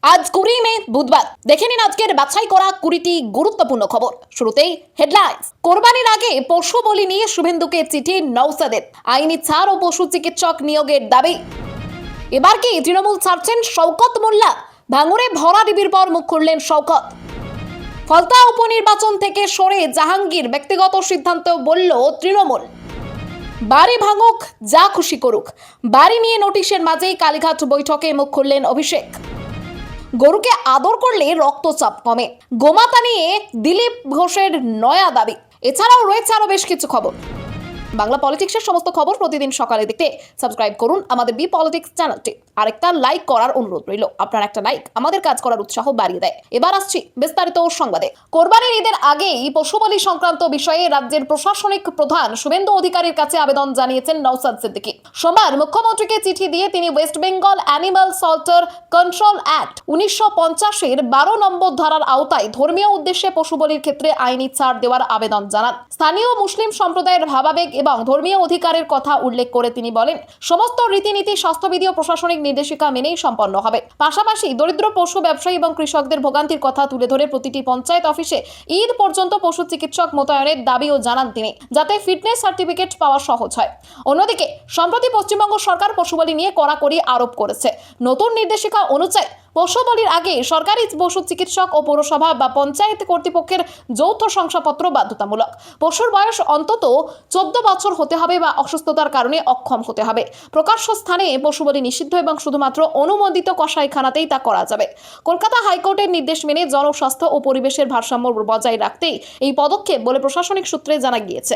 আজ 20 মে বুধবার। দেখে নিন আজকের বাছাই করা 20টি গুরুত্বপূর্ণ খবর। শুরুতেই হেডলাইন্স। কোরবানির আগে পশু বলি নিয়ে শুভেন্দুকে চিঠি নওশাদের। আইনি ছাড় ও পশু চিকিৎসক নিয়োগের দাবি। এবার কি তৃণমূল ছাড়ছেন শওকত মোল্লা? ভাঙড়ে ভরা ডিবির পর মুখ খুললেন শওকত। ফলতা উপনির্বাচন থেকে সরে জাহাঙ্গীর, ব্যক্তিগত সিদ্ধান্ত বলল তৃণমূল। বাড়ি ভাঙুক, যা খুশি করুক, বাড়ি নিয়ে নোটিশের মাঝেই কালীঘাট বৈঠকে মুখ খুললেন অভিষেক। গরুকে আদর করলে রক্তচাপ কমে, গোমাতা নিয়ে দিলীপ ঘোষের নয়া দাবি। এছাড়াও রয়েছে আরো বেশ কিছু খবর। বাংলা পলিটিক্সের সমস্ত খবর প্রতিদিন সকালে দেখতে সাবস্ক্রাইব করুন আমাদের বি পলিটিক্স চ্যানেলটি। আরেকটা লাইক করার অনুরোধ রইল। আপনার একটা লাইক আমাদের কাজ করার উৎসাহ বাড়িয়ে দেয়। এবার আসছি বিস্তারিত সংবাদে। কোরবানির ঈদের আগেই পশু বলি সংক্রান্ত বিষয়ে রাজ্যের প্রশাসনিক প্রধান শুভেন্দু অধিকারীর কাছে আবেদন জানিয়েছেন নওশাদ সিদ্দিকী। সোমবার মুখ্যমন্ত্রীকে চিঠি দিয়ে তিনি West Bengal animal slaughter control act 1950-এর 12 নম্বর ধারার আওতায় ধর্মীয় উদ্দেশ্যে পশু বলির ক্ষেত্রে আইনি ছাড় দেওয়ার আবেদন জানান। স্থানীয় মুসলিম সম্প্রদায়ের ভাবাবেগ এবং ধর্মীয় অধিকারের কথা উল্লেখ করে তিনি বলেন, সমস্ত রীতিনীতি, স্বাস্থ্যবিধি ও প্রশাসনিক নির্দেশিকা মেনেই সম্পন্ন হবে। পাশাপাশি দরিদ্র পশু ব্যবসায়ী এবং কৃষকদের ভোগান্তির কথা তুলে ধরে প্রতিটি পঞ্চায়েত অফিসে ঈদ পর্যন্ত পশু চিকিৎসক মোতায়েনের দাবিও জানান তিনি, যাতে ফিটনেস সার্টিফিকেট পাওয়া সহজ হয়। অন্যদিকে সম্প্রতি পশ্চিমবঙ্গ সরকার পশু বলি নিয়ে কড়াকড়ি আরোপ করেছে। নতুন নির্দেশিকা অনুযায়ী পশু বলির আগে সরকারি পশু চিকিৎসক ও পৌরসভা বা পঞ্চায়েত কর্তৃপক্ষের যৌথ শংসাপত্র বাধ্যতামূলক। পশুর বয়স অন্তত 14 বছর হতে হবে বা অসুস্থতার কারণে অক্ষম হতে হবে। প্রকাশ্য স্থানে পশু বলি নিষিদ্ধ এবং শুধুমাত্র অনুমোদিত কসাইখানাতেই তা করা যাবে। কলকাতা হাইকোর্টের নির্দেশ মেনে জনস্বাস্থ্য ও পরিবেশের ভারসাম্য বজায় রাখতেই এই পদক্ষেপ বলে প্রশাসনিক সূত্রে জানা গিয়েছে।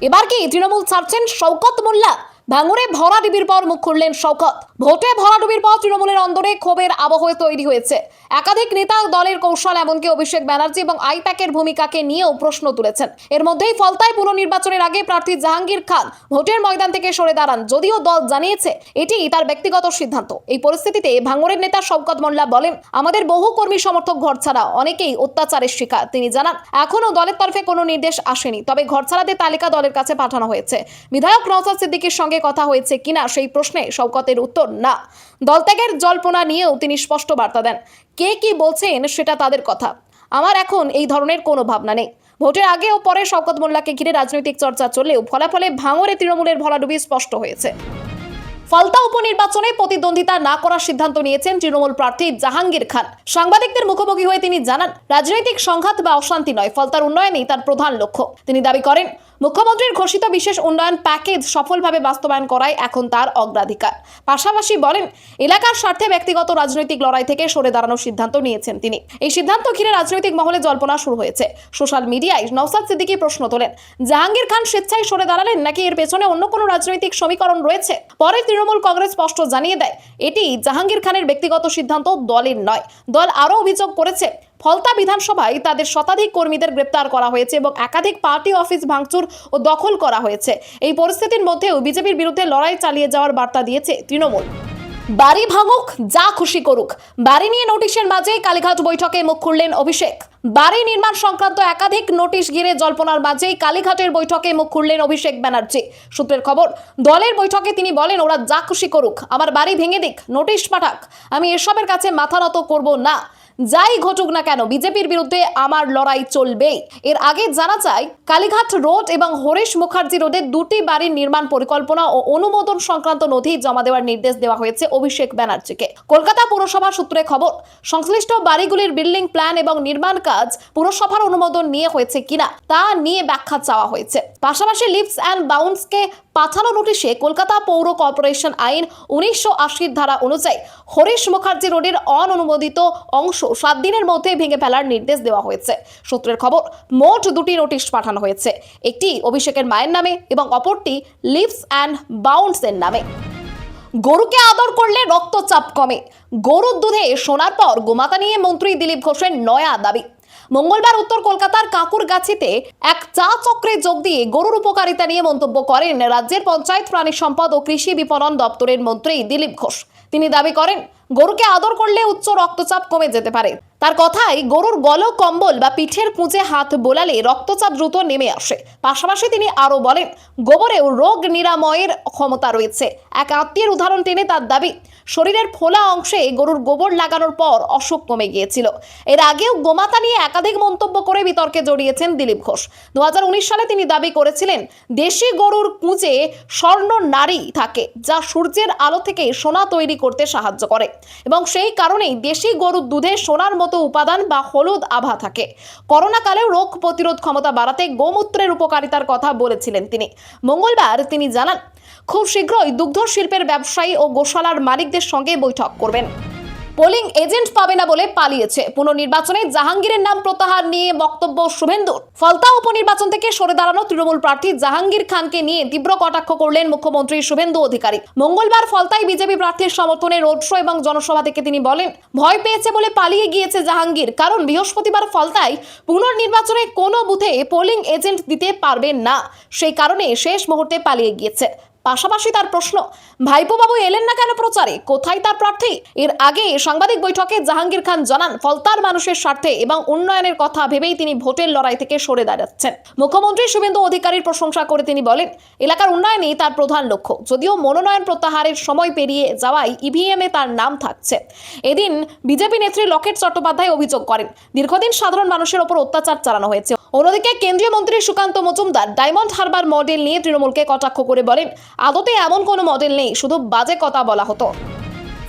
এবার কি তৃণমূল ছাড়ছেন শওকত মোল্লা? ভাঙড়ে ভরা ডিবির পর মুখ খুললেন শওকত। ভোটে ভরাডুবির পর তৃণমূলের অন্দরে ক্ষোভের আবহ তৈরি হয়েছে। একাধিক নেতা দলের কৌশল, এমনকি অভিষেক ব্যানার্জি এবং আইপ্যাকের ভূমিকাকে নিয়েও প্রশ্ন তুলেছেন। এর মধ্যেই ফলতায় পুনর্নির্বাচনের আগে প্রার্থী জাহাঙ্গীর খান ভোটের ময়দান থেকে সরে দাঁড়ান, যদিও দল জানিয়েছে এটি তার ব্যক্তিগত সিদ্ধান্ত। এই পরিস্থিতিতে ভাঙড়ের নেতা শওকত মোল্লা বলেন, আমাদের বহু কর্মী সমর্থক ঘরছাড়া, অনেকেই অত্যাচারের শিকার। তিনি জানান, এখনো দলের তরফে কোনো নির্দেশ আসেনি, তবে ঘরছাড়াদের তালিকা দলের কাছে পাঠানো হয়েছে। বিধায়ক নওশাদ সিদ্দিকীর সঙ্গে কথা হয়েছে কিনা সেই প্রশ্নে শওকতের উত্তর না। দলত্যাগের জল্পনা নিয়েও তিনি স্পষ্ট বার্তা দেন, কে কি বলছেন সেটা তাদের কথা, আমার এখন এই ধরনের কোনো ভাবনা নেই। ভোটের আগে ও পরে শওকত মোল্লাকে ঘিরে রাজনৈতিক চর্চা চললেও ফলাফলে ভাঙড়ে তৃণমূলের ভরাডুবি স্পষ্ট হয়েছে। ফলতা উপনির্বাচনে প্রতিদ্বন্দ্বিতা না করার সিদ্ধান্ত নিয়েছেন তৃণমূল প্রার্থী জাহাঙ্গীর খান। সাংবাদিকদের মুখোমুখি হয়ে তিনি জানান, রাজনৈতিক সংঘাত বা অশান্তি নয়, ফলতার উন্নয়নই তার প্রধান লক্ষ্য। তিনি দাবি করেন, মুখ্যমন্ত্রীর ঘোষিত বিশেষ উন্নয়ন প্যাকেজ সফলভাবে বাস্তবায়ন করাই এখন তার অগ্রাধিকার। পাশাপাশি বলেন, এলাকার স্বার্থে ব্যক্তিগত রাজনৈতিক লড়াই থেকে সরে দাঁড়ানোর সিদ্ধান্ত নিয়েছেন তিনি। এই সিদ্ধান্ত ঘিরে রাজনৈতিক মহলে জল্পনা শুরু হয়েছে। সোশ্যাল মিডিয়ায় নওশাদ সিদ্দিকী প্রশ্ন তোলেন, জাহাঙ্গীর খান স্বেচ্ছায় সরে দাঁড়ালেন নাকি এর পেছনে অন্য কোনো রাজনৈতিক সমীকরণ রয়েছে? পরে তৃণমূল কংগ্রেস স্পষ্ট জানিয়ে দেয়, এটি জাহাঙ্গীর খানের ব্যক্তিগত সিদ্ধান্ত, দলের নয়। দল আরও অভিযোগ করেছে, ফলতা বিধানসভায় তাদের শতাধিক কর্মীদের গ্রেপ্তার করা হয়েছে এবং একাধিক পার্টি অফিস ভাঙচুর ও দখল করা হয়েছে। এই পরিস্থিতির মধ্যেও বিজেপির বিরুদ্ধে লড়াই চালিয়ে যাওয়ার বার্তা দিয়েছে তৃণমূল। বাড়ি ভাঙুক, যা খুশি করুক, বাড়ি নিয়ে নোটিশের মাঝে কালীঘাট বৈঠকে মুখ খুললেন অভিষেক। বাড়ি নির্মাণ সংক্রান্ত একাধিক নোটিশ ঘিরে জল্পনার মাঝেই কালীঘাটের বৈঠকে মুখ খুললেন অভিষেক ব্যানার্জি। সূত্রের খবর, দলের বৈঠকে তিনি বলেন, ওরা যা খুশি করুক, আমার বাড়ি ভেঙে দিক, নোটিশ পাঠাক, আমি এসবের কাছে মাথা নত করব না। যাই ঘটুক না কেন, বিজেপির বিরুদ্ধে আমার লড়াই চলবেই। এর আগে জানা যায়, কালীঘাট রোড এবং হরিশ মুখার্জি রোডে দুটি বাড়ির নির্মাণ পরিকল্পনা ও অনুমোদন সংক্রান্ত নথি জমা দেওয়ার নির্দেশ দেওয়া হয়েছে অভিষেক ব্যানার্জিকে। কলকাতা পুরসভা সূত্রে খবর, সংশ্লিষ্ট বাড়িগুলির বিল্ডিং প্ল্যান এবং নির্মাণ কাজ পুরসভার অনুমোদন নিয়ে হয়েছে কিনা তা নিয়ে ব্যাখ্যা চাওয়া হয়েছে। পাশাপাশি লিভস অ্যান্ড বাউন্সকে পাঠানো নোটিশে কলকাতা পৌর কর্পোরেশন আইন 1980 ধারা অনুযায়ী হরিশ মুখার্জি রোডের অননুমোদিত অংশ 7 দিনের মধ্যে ভেঙে ফেলার নির্দেশ দেওয়া হয়েছে। সূত্রের খবর, মোট দুটি নোটিশ পাঠানো হয়েছে, একটি অভিষেকের মায়ের নামে এবং অপরটি লিভস অ্যান্ড বাউন্সের নামে। গরুকে আদর করলে রক্তচাপ কমে, গরুর দুধে সোনার পর গোমাতা নিয়ে মন্ত্রী দিলীপ ঘোষের নয়া দাবি। মঙ্গলবার উত্তর কলকাতার কাকুরগাছিতে এক চা চক্রে যোগ দিয়ে গরুর উপকারিতা নিয়ে মন্তব্য করেন রাজ্যের পঞ্চায়েত, প্রাণী সম্পদ ও কৃষি বিপণন দপ্তরের মন্ত্রী দিলীপ ঘোষ। তিনি দাবি করেন, গরুকে আদর করলে উচ্চ রক্তচাপ কমে যেতে পারে। তার কথায় গরুর গল কম্বল বা পিঠের কুঁচে হাত বোলালে রক্তচাপ দ্রুত নেমে আসে। পাশাপাশি তিনি আরো বলেন, গোবরেও রোগ নিরাময়ের ক্ষমতা রয়েছে। এক আত্মীয়ের উদাহরণ টেনে তার দাবি, শরীরের ফোলা অংশে গরুর গোবর লাগানোর পর অসুখ কমে গিয়েছিল। এর আগেও গোমাতা নিয়ে একাধিক মন্তব্য করে বিতর্কে জড়িয়েছেন দিলীপ ঘোষ। 2019 সালে তিনি দাবি করেছিলেন, দেশি গরুর কুঁচে স্বর্ণ নারী থাকে, যা সূর্যের আলো থেকে সোনা তৈরি করতে সাহায্য করে এবং সেই কারণেই দেশি গরুর দুধে সোনার মতো উপাদান বা হলুদ আভা থাকে। করোনাকালেও রোগ প্রতিরোধ ক্ষমতা বাড়াতে গোমূত্রের উপকারিতার কথা বলেছিলেন তিনি। মঙ্গলবার তিনি জানান, খুব শীঘ্রই দুগ্ধ শিল্পের ব্যবসায়ী ও গোশালার মালিকদের সঙ্গে বৈঠক করবেন। পোলিং এজেন্ট পাবে না বলে পালিয়েছে। পুনর্নির্বাচনে জাহাঙ্গীরের নাম প্রত্যাহার নিয়ে বক্তব্য শুভেন্দুর। ফলতা উপনির্বাচন থেকে সরে দাঁড়ানো তৃণমূল প্রার্থী জাহাঙ্গীর খানকে নিয়ে তীব্র কটাক্ষ করলেন মুখ্যমন্ত্রী শুভেন্দু অধিকারী। মঙ্গলবার ফলতায় বিজেপি প্রার্থীর সমর্থনে রোড শো এবং জনসভা থেকে তিনি বলেন, ভয় পেয়েছে বলে পালিয়ে গিয়েছে জাহাঙ্গীর, কারণ বৃহস্পতিবার ফলতায় পুনর্নির্বাচনে কোনো বুথে পোলিং এজেন্ট দিতে পারবেন না, সেই কারণে শেষ মুহূর্তে পালিয়ে গিয়েছে। পাশাপাশি তার প্রশ্ন, ভাইপো বাবু এলেন না কেন প্রচারে, কোথায় তার প্রার্থী? এর আগে সাংবাদিক বৈঠকে জাহাঙ্গীর খান জানান, ফলতার মানুষের স্বার্থে এবং উন্নয়নের কথা ভেবেই তিনি ভোটের লড়াই থেকে সরে দাঁড়াচ্ছেন। মুখ্যমন্ত্রী শুভেন্দু অধিকারীর প্রশংসা করে তিনি বলেন, এলাকার উন্নয়নই তার প্রধান লক্ষ্য। যদিও মনোনয়ন প্রত্যাহারের সময় পেরিয়ে যাওয়ায় ইভিএমে তার নাম থাকছে। এদিন বিজেপি নেত্রী লকেট চট্টোপাধ্যায় অভিযোগ করেন, দীর্ঘদিন সাধারণ মানুষের ওপর অত্যাচার চালানো হয়েছে। অন্যদিকে কেন্দ্রীয় মন্ত্রী সুকান্ত মজুমদার ডায়মন্ড হারবার মডেল নিয়ে তৃণমূলকে কটাক্ষ করে বলেন, আদতে এমন কোনো মডেল নেই, শুধু বাজে কথা বলা হতো।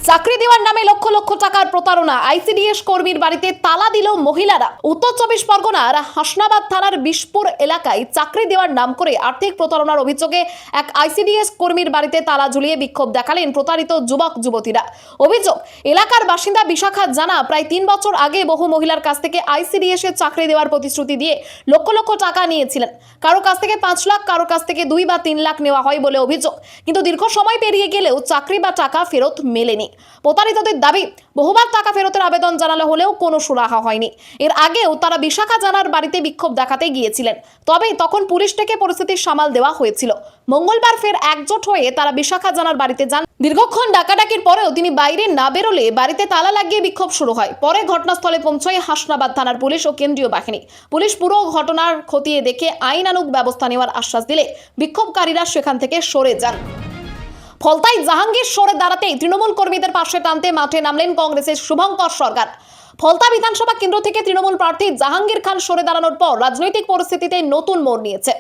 চাকরি দেওয়ার নামে লক্ষ লক্ষ টাকার প্রতারণা, আইসিডিএস কর্মীর বাড়িতে তালা দিল মহিলারা। উত্তর 24 পরগনার হাসনাবাদ থানার বিশপুর এলাকায় চাকরি দেওয়ার নাম করে আর্থিক প্রতারণার অভিযোগে এক আইসিডিএস কর্মীর বাড়িতে তালা ঝুলিয়ে বিক্ষোভ দেখালেন প্রতারিত যুবক যুবতীরা। অভিযোগ, এলাকার বাসিন্দা বিশাখা জানা প্রায় 3 বছর আগে বহু মহিলার কাছ থেকে আইসিডিএস এর চাকরি দেওয়ার প্রতিশ্রুতি দিয়ে লক্ষ লক্ষ টাকা নিয়েছিলেন। কারো কাছ থেকে 5 লাখ, কারো কাছ থেকে 2 বা 3 লাখ নেওয়া হয় বলে অভিযোগ। কিন্তু দীর্ঘ সময় পেরিয়ে গেলেও চাকরি বা টাকা ফেরত মেলেনি। প্রতারিতদের দাবি, বহুবার টাকা ফেরতের আবেদন জানানো হলেও কোনো সুরাহা হয়নি। এর আগেও তারা বিশাখা জানার বাড়িতে বিক্ষোভ দেখাতে গিয়েছিলেন, তবে তখন পুলিশ থেকে পরিস্থিতি সামাল দেওয়া হয়েছিল। মঙ্গলবার ফের একজোট হয়ে তারা বিশাখা জানার বাড়িতে যান। দীর্ঘক্ষণ ডাকাডাকির পরেও তিনি বাইরে না বেরোলে বাড়িতে তালা লাগিয়ে বিক্ষোভ শুরু হয়। পরে ঘটনাস্থলে পৌঁছয় হাসনাবাদ থানার পুলিশ ও কেন্দ্রীয় বাহিনী। পুলিশ পুরো ঘটনার খতিয়ে দেখে আইনানুগ ব্যবস্থা নেওয়ার আশ্বাস দিলে বিক্ষোভকারীরা সেখান থেকে সরে যান। ফলতায় জাহাঙ্গীর সরে দাঁড়াতেই তৃণমূল কর্মীদের পাশে টানতে মাঠে নামলেন কংগ্রেসের শুভঙ্কর সরকার। ফলতা বিধানসভা কেন্দ্র থেকে তৃণমূল প্রার্থী জাহাঙ্গীর খান সরে দাঁড়ানোর পর রাজনৈতিক পরিস্থিতিতে নতুন মোড় নিয়েছে।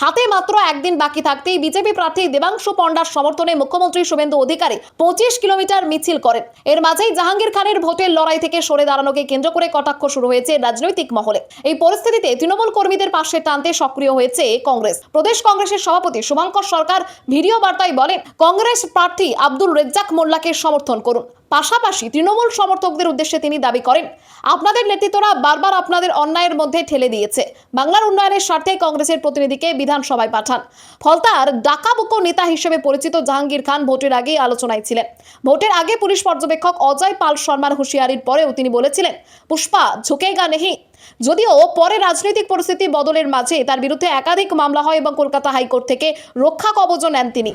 হাতে মাত্র একদিন বাকি থাকতেই বিজেপি প্রার্থী দেবাংশু পণ্ডার সমর্থনে মুখ্যমন্ত্রী শুভেন্দু অধিকারী 25 কিলোমিটার মিছিল করেন। এর মাঝেই জাহাঙ্গীর খানের ভোটের লড়াই থেকে সরে দাঁড়ানোকে কেন্দ্র করে কটাক্ষ শুরু হয়েছে রাজনৈতিক মহলে। এই পরিস্থিতিতে তৃণমূল কর্মীদের পাশে টানতে সক্রিয় হয়েছে কংগ্রেস। প্রদেশ কংগ্রেসের সভাপতি শুভঙ্কর সরকার ভিডিও বার্তায় বলেন, কংগ্রেস প্রার্থী আব্দুল রেজ্জাক মোল্লাকে সমর্থন করুন। পাশাপাশি তৃণমূল সমর্থকদের উদ্দেশ্যে তিনি দাবি করেন, আপনাদের নেতৃত্বরা বারবার আপনাদের অন্যায়ের মধ্যে ঠেলে দিয়েছে। বাংলার উন্নয়নের স্বার্থে কংগ্রেসের প্রতিনিধিকে বিধানসভায় পাঠান। ফলতার ডাকাবুকো নেতা হিসেবে পরিচিত জাহাঙ্গীর খান ভোটের আগেই আলোচনায় ছিলেন। ভোটের আগে পুলিশ পর্যবেক্ষক অজয় পাল শর্মার হুঁশিয়ারির পরেও তিনি বলেছিলেন, পুষ্পা ঝুঁকেগা নেহি। যদিও পরে রাজনৈতিক পরিস্থিতি বদলের মাঝে তার বিরুদ্ধে একাধিক মামলা হয় এবং কলকাতা হাইকোর্ট থেকে রক্ষা কবচ নেন তিনি।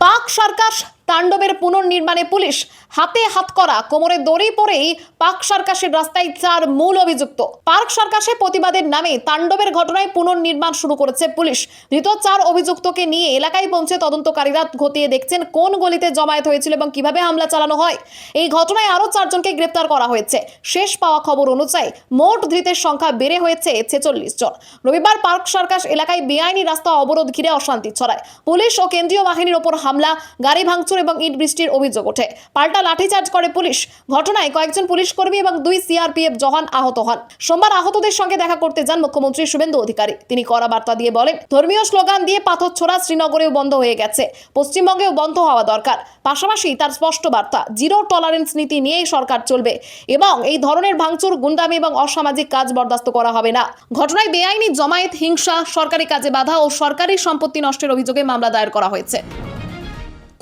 পাক সার্কাস তাণ্ডবের পুনর্নির্মাণে পুলিশ হাতে হাত করা, কোমরে দড়ি পরেই পার্ক সার্কাসের রাস্তায় 4 মূল অভিযুক্ত। পার্ক সার্কাসে প্রতিবাদের নামে তাণ্ডবের ঘটনায় পুনর্নির্মাণ শুরু করেছে পুলিশ। ধৃত 4 অভিযুক্তকে নিয়ে এলাকায় পৌঁছে তদন্তকারীরা খতিয়ে দেখছেন কোন গলিতে জমায়েত হয়েছিল এবং কিভাবে হামলা চালানো হয়। এই ঘটনায় আরও 4 জনকে গ্রেপ্তার করা হয়েছে। শেষ পাওয়া খবর অনুযায়ী মোট ধৃতের সংখ্যা বেড়ে হয়েছে 46 জন। রবিবার পার্ক সার্কাস এলাকায় বেআইনি রাস্তা অবরোধ ঘিরে অশান্তি ছড়ায়। পুলিশ ও কেন্দ্রীয় বাহিনীর ওপর হামলা, গাড়ি ভাঙচুর এবং ইট বৃষ্টির অভিযোগ ওঠে। পাল্টা লাঠিচার্জ করে পুলিশ। ঘটনায় কয়েকজন পুলিশ কর্মী এবং 2 সিআরপিএফ জওয়ান আহত হন। সোমবার আহতদের সঙ্গে দেখা করতে যান মুখ্যমন্ত্রী শুভেন্দু অধিকারী। তিনি কড়া বার্তা দিয়ে বলেন, ধর্মীয় স্লোগান দিয়ে পাথর ছোড়া শ্রীনগরেও বন্ধ হয়ে গেছে, পশ্চিমবঙ্গেও বন্ধ হওয়া দরকার। পাশাপাশি তার স্পষ্ট বার্তা, জিরো টলারেন্স নীতি নিয়েই সরকার চলবে এবং এই ধরনের ভাঙচুর, গুন্ডামি এবং অসামাজিক কাজ বরদাস্ত করা হবে না। ঘটনায় বেআইনি জমায়েত, হিংসা, সরকারি কাজে বাধা ও সরকারি সম্পত্তি নষ্টের অভিযোগে মামলা দায়ের করা হয়েছে।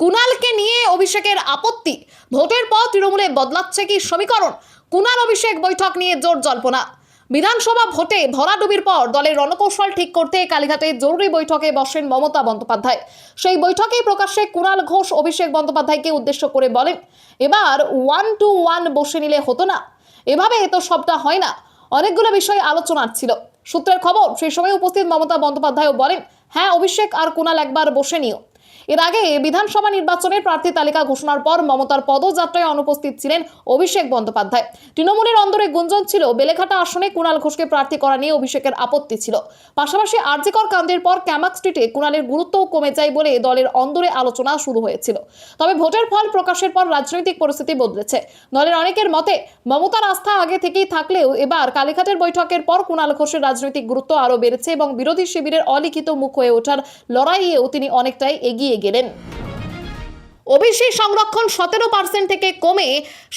কুণালকে নিয়ে অভিষেকের আপত্তি, ভোটের পর তৃণমূলে বদলাচ্ছে কি সমীকরণ? কুণাল অভিষেক বৈঠক নিয়ে জোর জল্পনা। বিধানসভা ভোটে ভরাডুবির পর দলের রণকৌশল ঠিক করতে কালীঘাটে জরুরি বৈঠকে বসেন মমতা বন্দ্যোপাধ্যায়। সেই বৈঠকেই প্রকাশ্যে কুণাল ঘোষ অভিষেক বন্দ্যোপাধ্যায়কে উদ্দেশ্য করে বলেন, এবার 1-to-1 বসে নিলে হতো না, এভাবে তো সবটা হয় না, অনেকগুলো বিষয় আলোচনার ছিল। সূত্রের খবর, সেই সময় উপস্থিত মমতা বন্দ্যোপাধ্যায়ও বলেন, হ্যাঁ, অভিষেক আর কুণাল একবার বসে নিও। এর আগে বিধানসভা নির্বাচনের প্রার্থী তালিকা ঘোষণার পর মমতার পদযাত্রায় অনুপস্থিত ছিলেন অভিষেক বন্দ্যোপাধ্যায়। তৃণমূলের অন্দরে গুঞ্জন ছিল বেলেঘাটা আসনে কুণাল ঘোষকে প্রার্থী করা নিয়ে অভিষেকের আপত্তি ছিল। পাশাপাশি আরজিকর কাণ্ডের পর ক্যামাক স্ট্রিটে কুণালের গুরুত্বও কমে যায় বলে দলের অন্দরে আলোচনা শুরু হয়েছিল। তবে ভোটের ফল প্রকাশের পর রাজনৈতিক পরিস্থিতি বদলেছে। দলের অনেকের মতে মমতার আস্থা আগে থেকেই থাকলেও এবার কালীঘাটের বৈঠকের পর কুণাল ঘোষের রাজনৈতিক গুরুত্ব আরও বেড়েছে এবং বিরোধী শিবিরের অলিখিত মুখ হয়ে ওঠার লড়াইয়েও তিনি অনেকটাই এগিয়ে গেলেন। ওবিসি সংরক্ষণ 17% থেকে কমে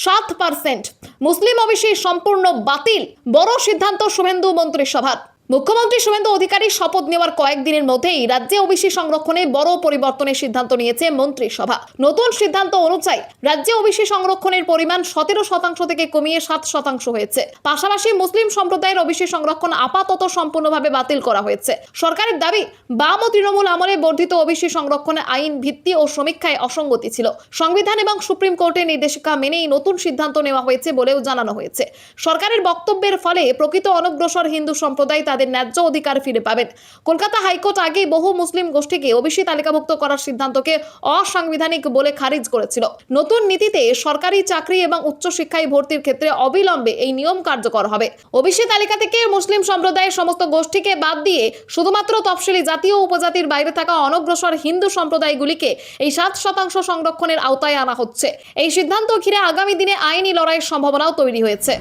7%, মুসলিম ওবিসি সম্পূর্ণ বাতিল, বড় সিদ্ধান্ত শুভেন্দু মন্ত্রিসভার। মুখ্যমন্ত্রী শুভেন্দু অধিকারী শপথ নেওয়ার কয়েকদিনের মধ্যেই রাজ্যে ওবিসি সংরক্ষণে বড় পরিবর্তনের সিদ্ধান্ত নিয়েছে মন্ত্রিসভা। নতুন সিদ্ধান্ত অনুযায়ী রাজ্যে ওবিসি সংরক্ষণের পরিমাণ 17% থেকে কমিয়ে 7% হয়েছে। পাশাপাশি মুসলিম সম্প্রদায়ের ওবিসি সংরক্ষণ আপাতত সম্পূর্ণভাবে বাতিল করা হয়েছে। সরকারের দাবি, বাম ও তৃণমূল আমলে বর্ধিত ওবিসি সংরক্ষণের আইন ভিত্তি ও সমীক্ষায় অসঙ্গতি ছিল। সংবিধান এবং সুপ্রিম কোর্টের নির্দেশিকা মেনেই নতুন সিদ্ধান্ত নেওয়া হয়েছে বলেও জানানো হয়েছে। সরকারের বক্তব্যের ফলে প্রকৃত অনগ্রসর হিন্দু সম্প্রদায় তাদের ন্যায্য অধিকার ফিরে পাবেন। কলকাতা হাইকোর্ট আগে বহু মুসলিম গোষ্ঠীকে ওবিসি তালিকাভুক্ত করার সিদ্ধান্তকে অসাংবিধানিক বলে খারিজ করেছিল। নতুন নীতিতে সরকারি চাকরি এবং উচ্চশিক্ষায় ভর্তির ক্ষেত্রে অবিলম্বে এই নিয়ম কার্যকর হবে। ওবিসি তালিকা থেকে মুসলিম সম্প্রদায়ের সমস্ত গোষ্ঠীকে বাদ দিয়ে শুধুমাত্র তফসিলি জাতি ও উপজাতির বাইরে থাকা অনগ্রসর হিন্দু সম্প্রদায়গুলিকে এই 7% সংরক্ষণের আওতায় আনা হচ্ছে। এই সিদ্ধান্ত ঘিরে আগামী দিনে আইনি লড়াইয়ের সম্ভাবনাও তৈরি হয়েছে।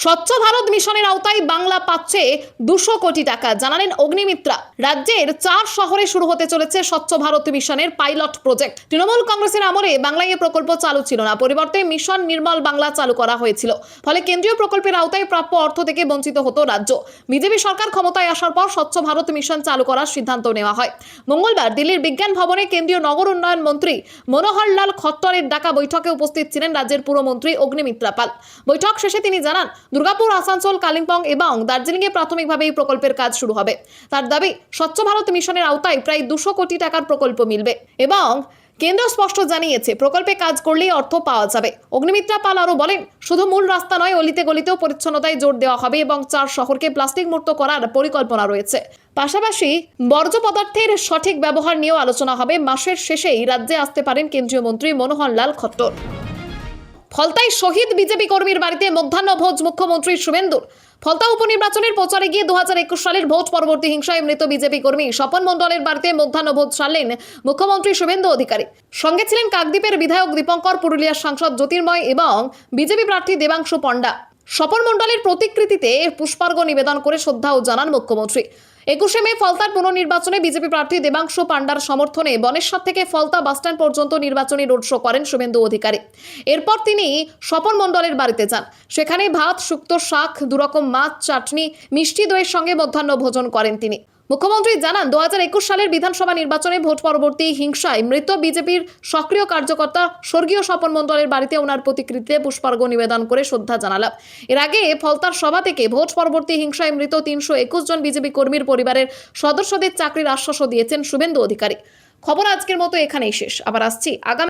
স্বচ্ছ ভারত মিশনের আওতায় বাংলা পাচ্ছে 200 কোটি টাকা, জানালেন অগ্নিমিত্রা। রাজ্যের 4 শহরে শুরু হতে চলেছে স্বচ্ছ ভারত মিশনের পাইলট প্রজেক্ট। তৃণমূল কংগ্রেসের আমলে বাংলায় এই প্রকল্প চালু ছিল না, পরিবর্তে মিশন নির্মল বাংলা চালু করা হয়েছিল। ফলে কেন্দ্রীয় প্রকল্পের আওতায় প্রাপ্য অর্থ থেকে বঞ্চিত হতো রাজ্য। বিজেপি সরকার ক্ষমতায় আসার পর স্বচ্ছ ভারত মিশন চালু করার সিদ্ধান্ত নেওয়া হয়। মঙ্গলবার দিল্লির বিজ্ঞান ভবনে কেন্দ্রীয় নগর উন্নয়ন মন্ত্রী মনোহর লাল খট্টরের ডাকা বৈঠকে উপস্থিত ছিলেন রাজ্যের পুরমন্ত্রী অগ্নিমিত্রা পাল। বৈঠক শেষে তিনি জানান, দুর্গাপুর, আসানসোল, কালিম্পং এবং দার্জিলিংয়ে প্রাথমিকভাবে এই প্রকল্পের কাজ শুরু হবে। তার দাবি, স্বচ্ছ ভারত মিশনের আওতায় প্রায় 200 কোটি টাকার প্রকল্প মিলবে এবং কেন্দ্র স্পষ্ট জানিয়েছে প্রকল্পে কাজ করলেই অর্থ পাওয়া যাবে। অগ্নিমিত্রা পাল আরও বলেন, শুধু মূল রাস্তা নয়, অলিতে গলিতেও পরিচ্ছন্নতায় জোর দেওয়া হবে এবং 4 শহরকে প্লাস্টিক মুক্ত করার পরিকল্পনা রয়েছে। পাশাপাশি বর্জ্য পদার্থের সঠিক ব্যবহার নিয়েও আলোচনা হবে। মাসের শেষেই রাজ্যে আসতে পারেন কেন্দ্রীয় মন্ত্রী মনোহর লাল খট্টর। ফলতায় শহীদ বিজেপি কর্মীর বাড়িতে মধ্যাহ্নভোজ মুখ্যমন্ত্রী শুভেন্দুর। ফলতা উপনির্বাচনের প্রচারে গিয়ে 2021 সালের ভোট পরবর্তী হিংসায় মৃত বিজেপি কর্মী স্বপন মণ্ডলের বাড়িতে মধ্যাহ্নভোজ সারলেন মুখ্যমন্ত্রী শুভেন্দু অধিকারী। সঙ্গে ছিলেন কাকদ্বীপের বিধায়ক দীপঙ্কর, পুরুলিয়ার সাংসদ জ্যোতির্ময় এবং বিজেপি প্রার্থী দেবাংশু পণ্ডা। স্বপন মণ্ডলের প্রতিকৃতিতে পুষ্পার্ঘ্য নিবেদন করে শ্রদ্ধাও জানান মুখ্যমন্ত্রী। 21শে মে ফলতার পুনর্নির্বাচনে বিজেপি প্রার্থী দেবাংশু পাণ্ডার সমর্থনে বনেশ্বর থেকে ফলতা বাসস্ট্যান্ড পর্যন্ত নির্বাচনী রোড শো করেন শুভেন্দু অধিকারী। এরপর তিনি স্বপন মণ্ডলের বাড়িতে যান। সেখানে ভাত, শুক্তো, শাক, 2 রকম মাছ, চাটনি, মিষ্টি দইয়ের সঙ্গে মধ্যাহ্ন ভোজন করেন তিনি। মুখ্যমন্ত্রী জানান, 2021 সালের বিধানসভা নির্বাচনে ভোট পরবর্তী হিংসায় মৃত বিজেপির সক্রিয় কার্যকর্তা স্বর্গীয় স্বপন মণ্ডলের বাড়িতে ওনার প্রতিকৃতিতে পুষ্পার্ঘ্য নিবেদন করে শ্রদ্ধা জানালাম। এর আগে ফলতার সভা থেকে ভোট পরবর্তী হিংসায় মৃত 321 জন বিজেপি কর্মীর পরিবারের সদস্যদের চাকরির আশ্বাসও দিয়েছেন শুভেন্দু অধিকারী। খবর আজকের মতো এখানেই শেষ। আবার আসছি আগামী